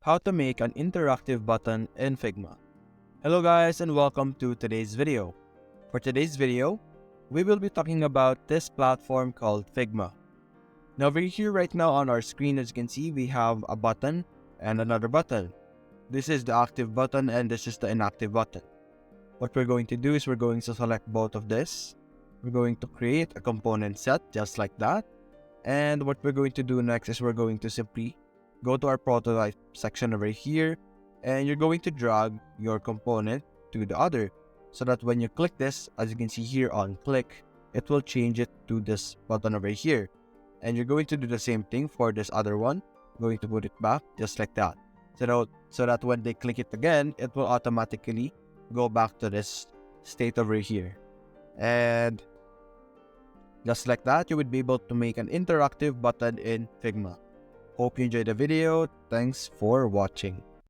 how to make an interactive button in Figma. Hello guys and welcome to today's video. For today's video, we will be talking about this platform called Figma. Now over here right now on our screen, as you can see, we have a button and another button. This is the active button and this is the inactive button. What we're going to do is we're going to select both of this. We're going to create a component set just like that. And what we're going to do next is we're going to simply go to our prototype section over here, and you're going to drag your component to the other so that when you click this, as you can see here on click, it will change it to this button over here. And you're going to do the same thing for this other one. Going to put it back just like that. So that when they click it again, it will automatically go back to this state over here. And just like that, you would be able to make an interactive button in Figma. Hope you enjoyed the video. Thanks for watching.